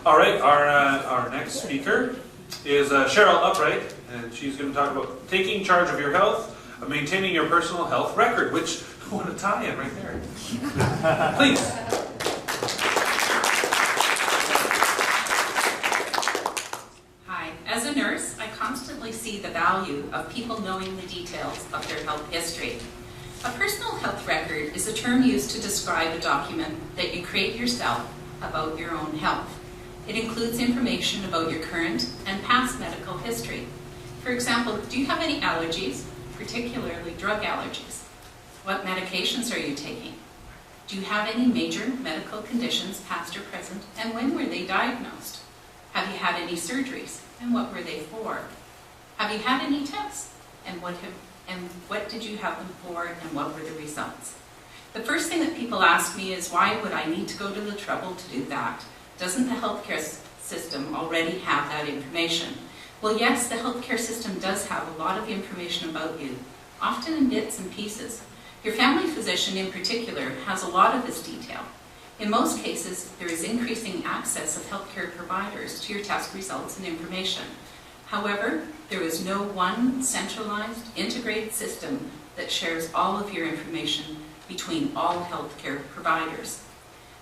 All right, our next speaker is Cheryl Upright, and she's going to talk about taking charge of your health, maintaining your personal health record, which, what a tie-in right there. Please. Hi. As a nurse, I constantly see the value of people knowing the details of their health history. A personal health record is a term used to describe a document that you create yourself about your own health. It includes information about your current and past medical history. For example, do you have any allergies, particularly drug allergies? What medications are you taking? Do you have any major medical conditions, past or present, and when were they diagnosed? Have you had any surgeries, and what were they for? Have you had any tests, and what did you have them for, and what were the results? The first thing that people ask me is, why would I need to go to the trouble to do that? Doesn't the healthcare system already have that information? Well, yes, the healthcare system does have a lot of information about you, often in bits and pieces. Your family physician in particular has a lot of this detail. In most cases, there is increasing access of healthcare providers to your test results and information. However, there is no one centralized, integrated system that shares all of your information between all healthcare providers.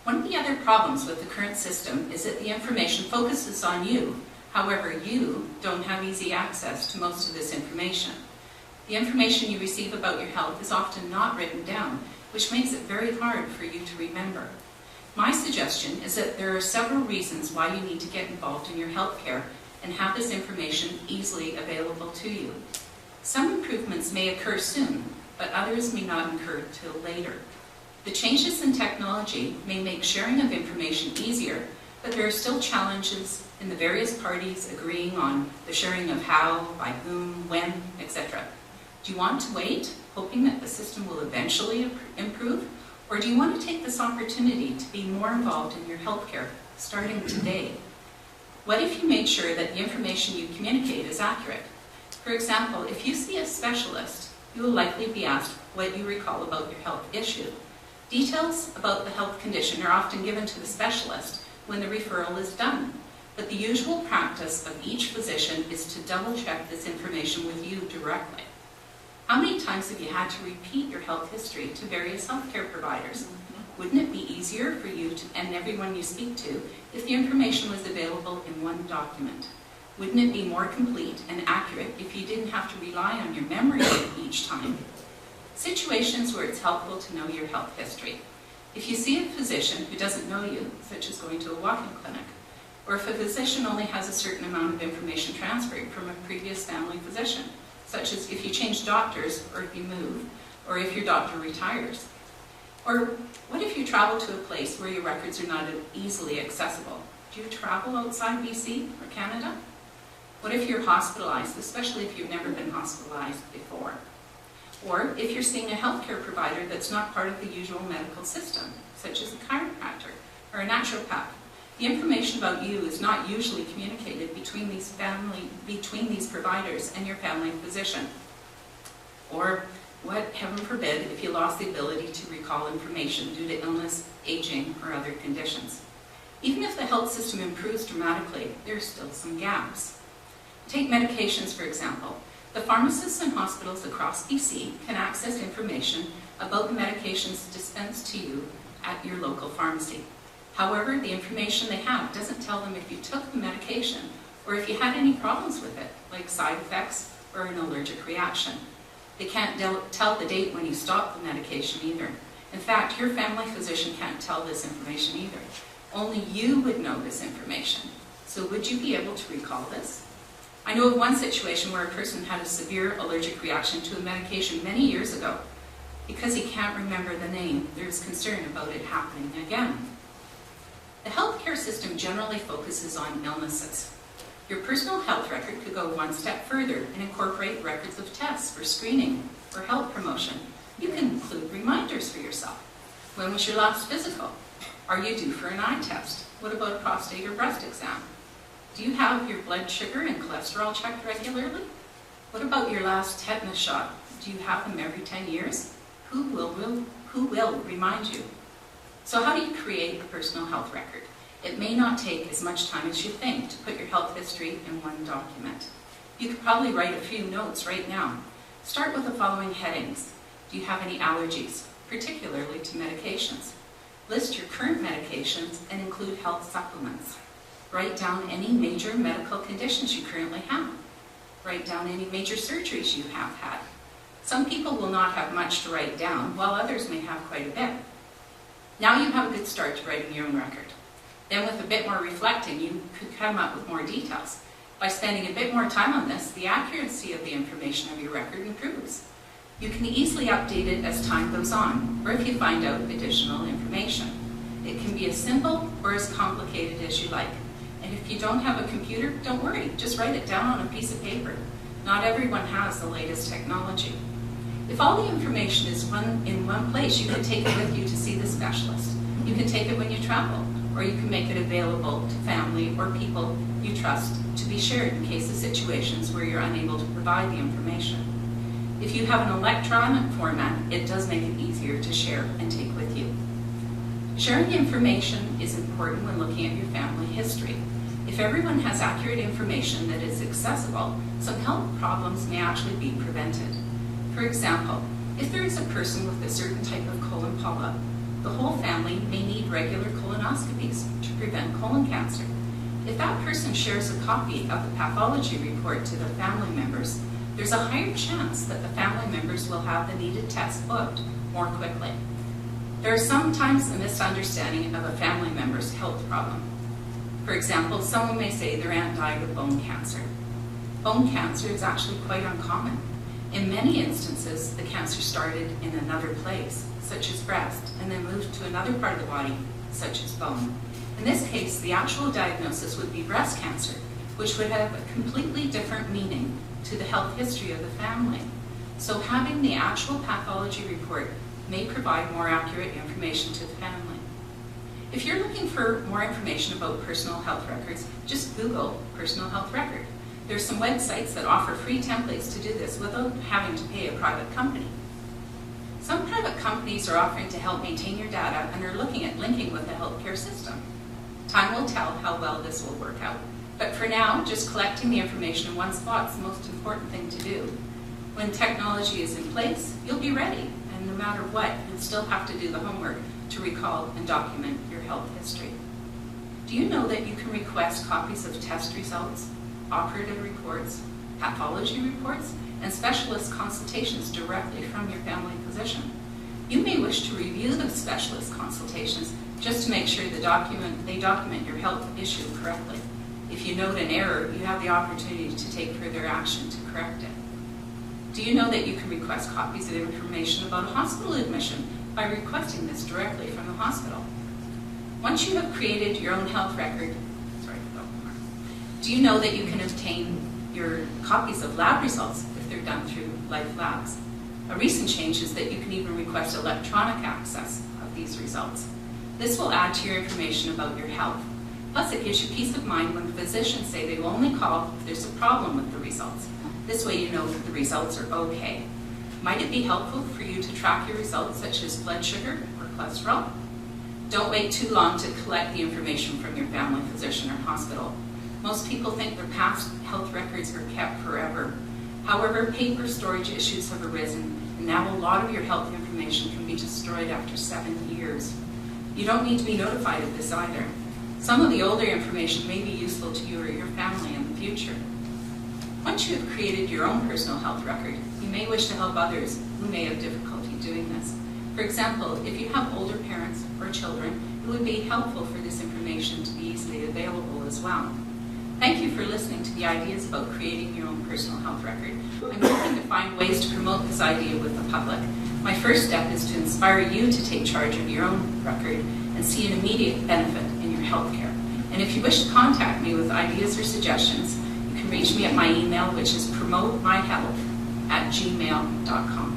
One of the other problems with the current system is that the information focuses on you. However, you don't have easy access to most of this information. The information you receive about your health is often not written down, which makes it very hard for you to remember. My suggestion is that there are several reasons why you need to get involved in your healthcare and have this information easily available to you. Some improvements may occur soon, but others may not occur till later. The changes in technology may make sharing of information easier, but there are still challenges in the various parties agreeing on the sharing of how, by whom, when, etc. Do you want to wait, hoping that the system will eventually improve? Or do you want to take this opportunity to be more involved in your healthcare, starting today? What if you made sure that the information you communicate is accurate? For example, if you see a specialist, you will likely be asked what you recall about your health issue. Details about the health condition are often given to the specialist when the referral is done, but the usual practice of each physician is to double-check this information with you directly. How many times have you had to repeat your health history to various healthcare providers? Wouldn't it be easier for you and everyone you speak to if the information was available in one document? Wouldn't it be more complete and accurate if you didn't have to rely on your memory each time? Situations where it's helpful to know your health history. If you see a physician who doesn't know you, such as going to a walk-in clinic, or if a physician only has a certain amount of information transferred from a previous family physician, such as if you change doctors, or if you move, or if your doctor retires. Or what if you travel to a place where your records are not easily accessible? Do you travel outside BC or Canada? What if you're hospitalized, especially if you've never been hospitalized before? Or if you're seeing a healthcare provider that's not part of the usual medical system, such as a chiropractor or a naturopath. The information about you is not usually communicated between these providers and your family physician. Or what, heaven forbid, if you lost the ability to recall information due to illness, aging, or other conditions. Even if the health system improves dramatically, there are still some gaps. Take medications, for example. The pharmacists and hospitals across BC can access information about the medications dispensed to you at your local pharmacy. However, the information they have doesn't tell them if you took the medication or if you had any problems with it, like side effects or an allergic reaction. They can't tell the date when you stopped the medication either. In fact, your family physician can't tell this information either. Only you would know this information. So would you be able to recall this? I know of one situation where a person had a severe allergic reaction to a medication many years ago. Because he can't remember the name, there's concern about it happening again. The healthcare system generally focuses on illnesses. Your personal health record could go one step further and incorporate records of tests for screening or health promotion. You can include reminders for yourself. When was your last physical? Are you due for an eye test? What about a prostate or breast exam? Do you have your blood sugar and cholesterol checked regularly? What about your last tetanus shot? Do you have them every 10 years? Who will remind you? So how do you create a personal health record? It may not take as much time as you think to put your health history in one document. You could probably write a few notes right now. Start with the following headings. Do you have any allergies, particularly to medications? List your current medications and include health supplements. Write down any major medical conditions you currently have. Write down any major surgeries you have had. Some people will not have much to write down, while others may have quite a bit. Now you have a good start to writing your own record. Then with a bit more reflecting, you could come up with more details. By spending a bit more time on this, the accuracy of the information of your record improves. You can easily update it as time goes on, or if you find out additional information. It can be as simple or as complicated as you like. And if you don't have a computer, don't worry, just write it down on a piece of paper. Not everyone has the latest technology. If all the information is in one place, you can take it with you to see the specialist. You can take it when you travel, or you can make it available to family or people you trust to be shared in case of situations where you're unable to provide the information. If you have an electronic format, it does make it easier to share and take with you. Sharing information is important when looking at your family history. If everyone has accurate information that is accessible, some health problems may actually be prevented. For example, if there is a person with a certain type of colon polyp, the whole family may need regular colonoscopies to prevent colon cancer. If that person shares a copy of the pathology report to the family members, there's a higher chance that the family members will have the needed test booked more quickly. There is sometimes a misunderstanding of a family member's health problem. For example, someone may say their aunt died of bone cancer. Bone cancer is actually quite uncommon. In many instances, the cancer started in another place, such as breast, and then moved to another part of the body, such as bone. In this case, the actual diagnosis would be breast cancer, which would have a completely different meaning to the health history of the family. So having the actual pathology report may provide more accurate information to the family. If you're looking for more information about personal health records, just Google personal health record. There's some websites that offer free templates to do this without having to pay a private company. Some private companies are offering to help maintain your data and are looking at linking with the healthcare system. Time will tell how well this will work out. But for now, just collecting the information in one spot is the most important thing to do. When technology is in place, you'll be ready. And no matter what, you'll still have to do the homework to recall and document your health history. Do you know that you can request copies of test results, operative reports, pathology reports, and specialist consultations directly from your family physician? You may wish to review the specialist consultations just to make sure they document your health issue correctly. If you note an error, you have the opportunity to take further action to correct it. Do you know that you can request copies of information about a hospital admission by requesting this directly from the hospital? Once you have created your own health record, do you know that you can obtain your copies of lab results if they're done through Life Labs? A recent change is that you can even request electronic access of these results. This will add to your information about your health. Plus, it gives you peace of mind when physicians say they will only call if there's a problem with the results. This way you know that the results are okay. Might it be helpful for you to track your results, such as blood sugar or cholesterol? Don't wait too long to collect the information from your family physician or hospital. Most people think their past health records are kept forever. However, paper storage issues have arisen, and now a lot of your health information can be destroyed after 7 years. You don't need to be notified of this either. Some of the older information may be useful to you or your family in the future. Once you have created your own personal health record, you may wish to help others who may have difficulty doing this. For example, if you have older parents or children, it would be helpful for this information to be easily available as well. Thank you for listening to the ideas about creating your own personal health record. I'm hoping to find ways to promote this idea with the public. My first step is to inspire you to take charge of your own record and see an immediate benefit in your healthcare. And if you wish to contact me with ideas or suggestions, you can reach me at my email, which is promotemyhealth@gmail.com.